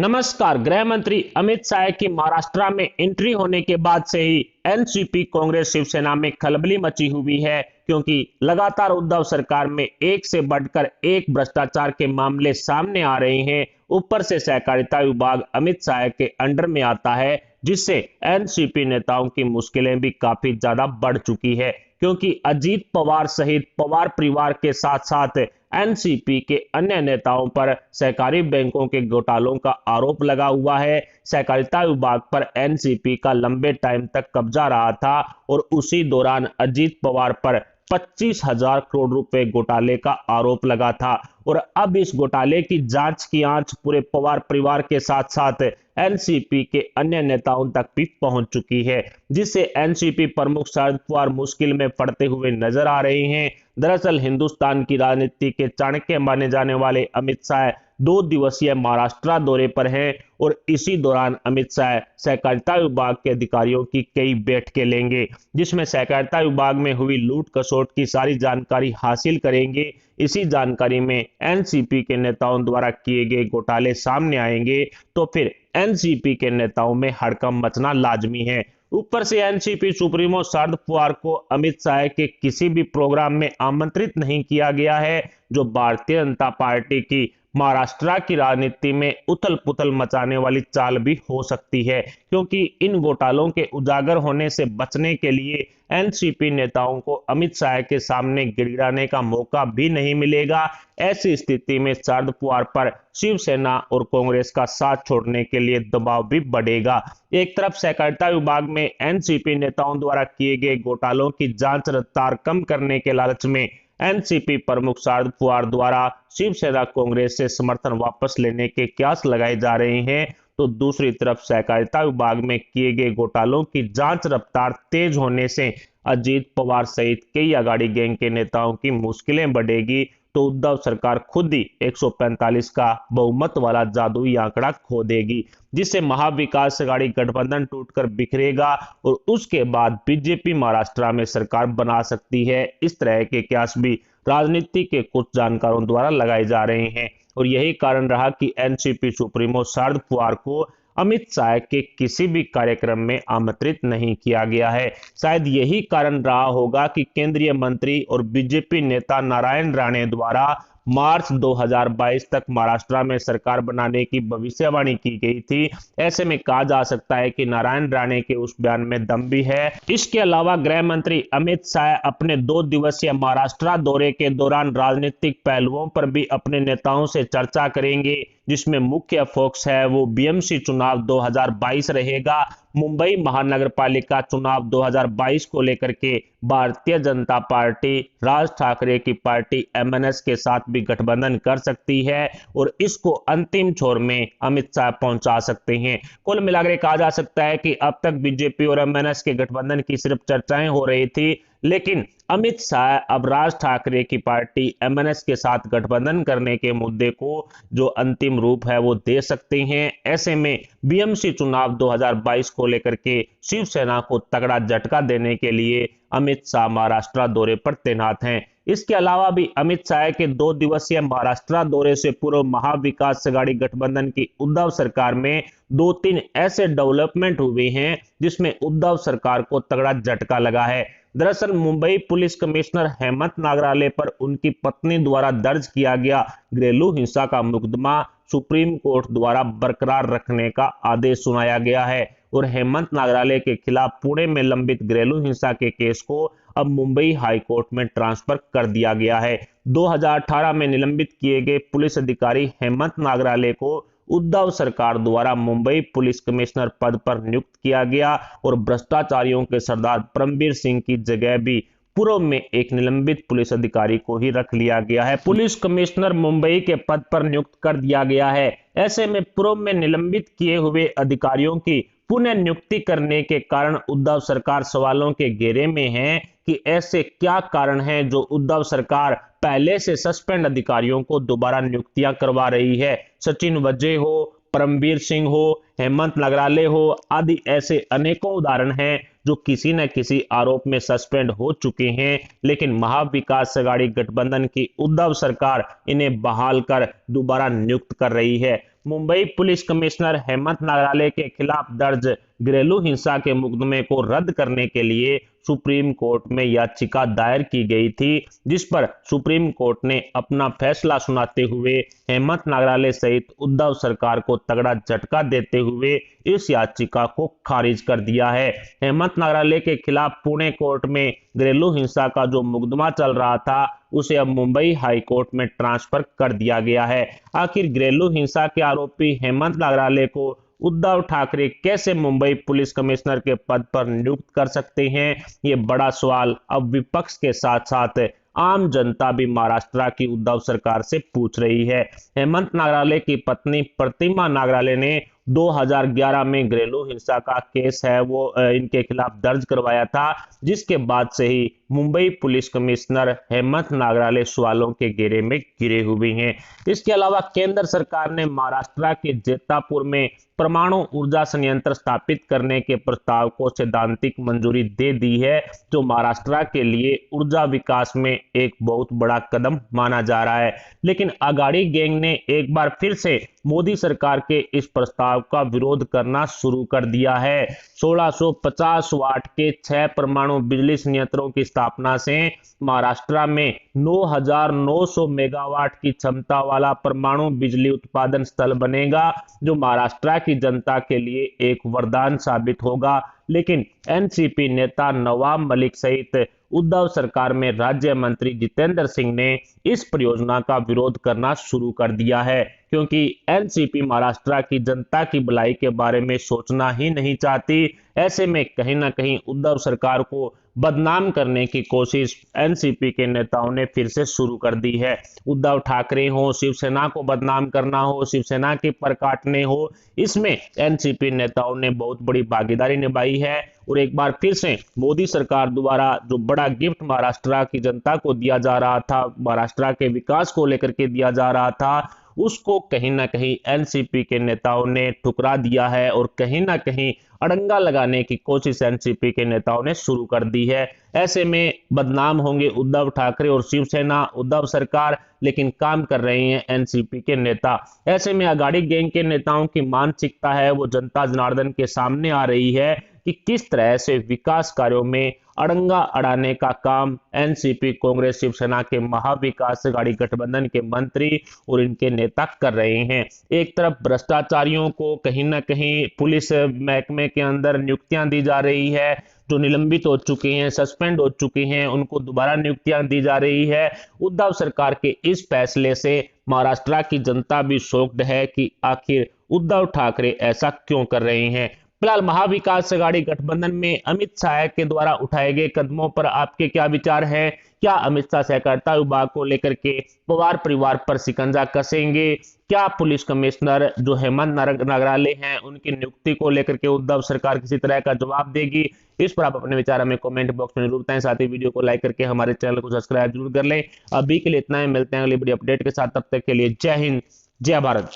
नमस्कार। गृह मंत्री अमित शाह की महाराष्ट्र में एंट्री होने के बाद से ही एनसीपी कांग्रेस शिवसेना में खलबली मची हुई है, क्योंकि लगातार उद्धव सरकार में एक से बढ़कर एक भ्रष्टाचार के मामले सामने आ रहे हैं। ऊपर से सहकारिता विभाग अमित शाह के अंडर में आता है, जिससे एनसीपी नेताओं की मुश्किलें भी काफी ज्यादा बढ़ चुकी है, क्योंकि अजीत पवार सहित पवार परिवार के साथ साथ एनसीपी के अन्य नेताओं पर सहकारी बैंकों के घोटालों का आरोप लगा हुआ है। सहकारिता विभाग पर एनसीपी का लंबे टाइम तक कब्जा रहा था और उसी दौरान अजीत पवार पर 25,000 करोड़ रुपए घोटाले का आरोप लगा था। और अब इस घोटाले की जांच की आंच पूरे पवार परिवार के साथ साथ एनसीपी के अन्य नेताओं तक भी पहुंच चुकी है, जिससे एनसीपी प्रमुख शरद पवार मुश्किल में पड़ते हुए नजर आ रहे हैं। दरअसल हिंदुस्तान की राजनीति के चाणक्य माने जाने वाले अमित शाह 2 दिवसीय महाराष्ट्र दौरे पर हैं और इसी दौरान अमित शाह सहकारिता विभाग के अधिकारियों की कई बैठकें लेंगे, जिसमें सहकारिता विभाग में हुई लूट खसोट की सारी जानकारी हासिल करेंगे। इसी जानकारी में एनसीपी के नेताओं द्वारा किए गए घोटाले सामने आएंगे, तो फिर एनसीपी के नेताओं में हड़कंप मचना लाजमी है। ऊपर से एनसीपी सुप्रीमो शरद पवार को अमित शाह के किसी भी प्रोग्राम में आमंत्रित नहीं किया गया है, जो भारतीय जनता पार्टी की महाराष्ट्र की राजनीति में उथल पुथल मचाने वाली चाल भी हो सकती है, क्योंकि इन घोटालों के उजागर होने से बचने के लिए एनसीपी नेताओं को अमित शाह के सामने गिड़गिड़ाने का मौका भी नहीं मिलेगा। ऐसी स्थिति में शरद पवार पर शिवसेना और कांग्रेस का साथ छोड़ने के लिए दबाव भी बढ़ेगा। एक तरफ सहकारिता विभाग में एनसीपी नेताओं द्वारा किए गए घोटालों की जांच रफ्तार कम करने के लालच में एनसीपी प्रमुख शरद पवार द्वारा शिवसेना कांग्रेस से समर्थन वापस लेने के कयास लगाए जा रहे हैं, तो दूसरी तरफ सहकारिता विभाग में किए गए घोटालों की जांच रफ्तार तेज होने से अजीत पवार सहित कई अघाड़ी गैंग के नेताओं की मुश्किलें बढ़ेगी। तो उद्धव सरकार खुद ही 145 का बहुमत वाला जादुई आंकड़ा खो देगी, जिससे महाविकास अघाड़ी गठबंधन टूटकर बिखरेगा और उसके बाद बीजेपी महाराष्ट्र में सरकार बना सकती है। इस तरह के कयास भी राजनीति के कुछ जानकारों द्वारा लगाए जा रहे हैं और यही कारण रहा कि एनसीपी सुप्रीमो शरद पवार को अमित शाह के किसी भी कार्यक्रम में आमंत्रित नहीं किया गया है। शायद यही कारण रहा होगा कि केंद्रीय मंत्री और बीजेपी नेता नारायण राणे द्वारा मार्च 2022 तक महाराष्ट्र में सरकार बनाने की भविष्यवाणी की गई थी। ऐसे में कहा जा सकता है कि नारायण राणे के उस बयान में दम भी है। इसके अलावा गृह मंत्री अमित शाह अपने 2 दिवसीय महाराष्ट्र दौरे के दौरान राजनीतिक पहलुओं पर भी अपने नेताओं से चर्चा करेंगे, जिसमें मुख्य फोकस है वो बीएमसी चुनाव 2022 रहेगा। मुंबई महानगर पालिका चुनाव 2022 को लेकर के भारतीय जनता पार्टी राज ठाकरे की पार्टी एमएनएस के साथ भी गठबंधन कर सकती है और इसको अंतिम छोर में अमित शाह पहुंचा सकते हैं। कुल मिलाकर कहा जा सकता है कि अब तक बीजेपी और एमएनएस के गठबंधन की सिर्फ चर्चाएं हो रही थी, लेकिन अमित शाह अब राज ठाकरे की पार्टी एमएनएस के साथ गठबंधन करने के मुद्दे को जो अंतिम रूप है वो दे सकते हैं। ऐसे में बीएमसी चुनाव 2022 को लेकर के शिवसेना को तगड़ा झटका देने के लिए अमित शाह महाराष्ट्र दौरे पर तैनात हैं। इसके अलावा भी अमित शाह के 2 दिवसीय महाराष्ट्र दौरे से पूर्व महाविकास अघाड़ी गठबंधन की उद्धव सरकार में 2-3 ऐसे डेवलपमेंट हुए हैं जिसमें उद्धव सरकार को तगड़ा झटका लगा है। दरअसल मुंबई पुलिस कमिश्नर हेमंत नागराले पर उनकी पत्नी द्वारा दर्ज किया गया घरेलू हिंसा का मुकदमा सुप्रीम कोर्ट द्वारा बरकरार रखने का आदेश सुनाया गया है और हेमंत नागराले के खिलाफ पुणे में लंबित घरेलू हिंसा के केस को अब मुंबई हाई कोर्ट में ट्रांसफर कर दिया गया है। 2018 में निलंबित किए गए पुलिस अधिकारी हेमंत नागराले को उद्धव सरकार द्वारा मुंबई पुलिस कमिश्नर पद पर नियुक्त किया गया और भ्रष्टाचारियों के सरदार परमबीर सिंह की जगह भी पूर्व में एक निलंबित पुलिस अधिकारी को ही रख लिया गया है। पुलिस कमिश्नर मुंबई के पद पर नियुक्त कर दिया गया है। ऐसे में पूर्व में निलंबित किए हुए अधिकारियों की पुनः नियुक्ति करने के कारण उद्धव सरकार सवालों के घेरे में है कि ऐसे क्या कारण हैं जो उद्धव सरकार पहले से सस्पेंड अधिकारियों को दोबारा नियुक्तियां करवा रही है। सचिन वजय हो, परमबीर सिंह हो, हेमंत नागराले हो आदि ऐसे अनेकों उदाहरण हैं जो किसी न किसी आरोप में सस्पेंड हो चुके हैं, लेकिन महाविकास अघाड़ी गठबंधन की उद्धव सरकार इन्हें बहाल कर दोबारा नियुक्त कर रही है। मुंबई पुलिस कमिश्नर हेमंत नागराले के खिलाफ दर्ज घरेलू हिंसा के मुकदमे को रद्द करने के लिए सुप्रीम कोर्ट में याचिका दायर की गई थी, जिस पर सुप्रीम कोर्ट ने अपना फैसला सुनाते हुए हेमंत नागराले सहित उद्धव सरकार को तगड़ा झटका देते हुए इस याचिका को खारिज कर दिया है। हेमंत नागराले के खिलाफ पुणे कोर्ट में घरेलू हिंसा का जो मुकदमा चल रहा था उसे अब मुंबई हाई कोर्ट में ट्रांसफर कर दिया गया है। आखिर घरेलू हिंसा के आरोपी हेमंत नागराले को उद्धव ठाकरे कैसे मुंबई पुलिस कमिश्नर के पद पर नियुक्त कर सकते हैं, ये बड़ा सवाल अब विपक्ष के साथ साथ आम जनता भी महाराष्ट्र की उद्धव सरकार से पूछ रही है। हेमंत नागराले की पत्नी प्रतिमा नागराले ने 2011 में घरेलू हिंसा का केस है वो इनके खिलाफ दर्ज करवाया था, जिसके बाद से ही मुंबई पुलिस कमिश्नर हेमंत नागराले सवालों के घेरे में घिरे हुए हैं। इसके अलावा केंद्र सरकार ने महाराष्ट्र के जेतापुर में परमाणु ऊर्जा संयंत्र स्थापित करने के प्रस्ताव को सैद्धांतिक मंजूरी दे दी है, जो महाराष्ट्र के लिए ऊर्जा विकास में एक बहुत बड़ा कदम माना जा रहा है। लेकिन अगाड़ी गैंग ने एक बार फिर से मोदी सरकार के इस प्रस्ताव का विरोध करना शुरू कर दिया है। 1650 वाट के 6 परमाणु बिजली संयंत्रों की स्थापना से महाराष्ट्र में 9,900 मेगावाट की क्षमता वाला परमाणु बिजली उत्पादन स्थल बनेगा, जो महाराष्ट्र की जनता के लिए एक वरदान साबित होगा। लेकिन एनसीपी नेता नवाब मलिक सहित उद्धव सरकार में राज्य मंत्री जितेंद्र सिंह ने इस परियोजना का विरोध करना शुरू कर दिया है, क्योंकि एनसीपी महाराष्ट्र की जनता की भलाई के बारे में सोचना ही नहीं चाहती। ऐसे में कहीं ना कहीं उद्धव सरकार को बदनाम करने की कोशिश एनसीपी के नेताओं ने फिर से शुरू कर दी है। उद्धव ठाकरे हो, शिवसेना को बदनाम करना हो, शिवसेना के पर काटने हो, इसमें एनसीपी नेताओं ने बहुत बड़ी भागीदारी निभाई है। और एक बार फिर से मोदी सरकार द्वारा जो बड़ा गिफ्ट महाराष्ट्र की जनता को दिया जा रहा था, महाराष्ट्र के विकास को लेकर के दिया जा रहा था, उसको कहीं ना कहीं एनसीपी के नेताओं ने ठुकरा दिया है और कहीं ना कहीं अड़ंगा लगाने की कोशिश एनसीपी के नेताओं ने शुरू कर दी है। ऐसे में बदनाम होंगे उद्धव ठाकरे और शिवसेना, उद्धव सरकार, लेकिन काम कर रहे हैं एनसीपी के नेता। ऐसे में अगाड़ी गैंग के नेताओं की मानसिकता है वो जनता जनार्दन के सामने आ रही है कि किस तरह से विकास कार्यों में अड़ंगा अड़ाने का काम एनसीपी, कांग्रेस, शिवसेना के महाविकास अघाड़ी गठबंधन के मंत्री और इनके नेता कर रहे हैं। एक तरफ भ्रष्टाचारियों को कहीं ना कहीं पुलिस महकमे के अंदर नियुक्तियां दी जा रही है, जो निलंबित हो चुके हैं, सस्पेंड हो चुके हैं, उनको दोबारा नियुक्तियां दी जा रही है। उद्धव सरकार के इस फैसले से महाराष्ट्र की जनता भी शॉक्ड है कि आखिर उद्धव ठाकरे ऐसा क्यों कर रहे हैं। फिलहाल महाविकास अघाड़ी गठबंधन में अमित शाह के द्वारा उठाए गए कदमों पर आपके क्या विचार हैं? क्या अमित शाह सहकारिता विभाग को लेकर के पवार परिवार पर शिकंजा कसेंगे? क्या पुलिस कमिश्नर जो हेमंत नागराले हैं उनकी नियुक्ति को लेकर के उद्धव सरकार किसी तरह का जवाब देगी? इस पर आप अपने विचार हमें कमेंट बॉक्स में जरूर बताएं। साथ ही वीडियो को लाइक करके हमारे चैनल को सब्सक्राइब जरूर कर लें। अभी के लिए इतना ही, मिलते हैं अगली बड़ी अपडेट के साथ। तब तक के लिए जय हिंद, जय भारत।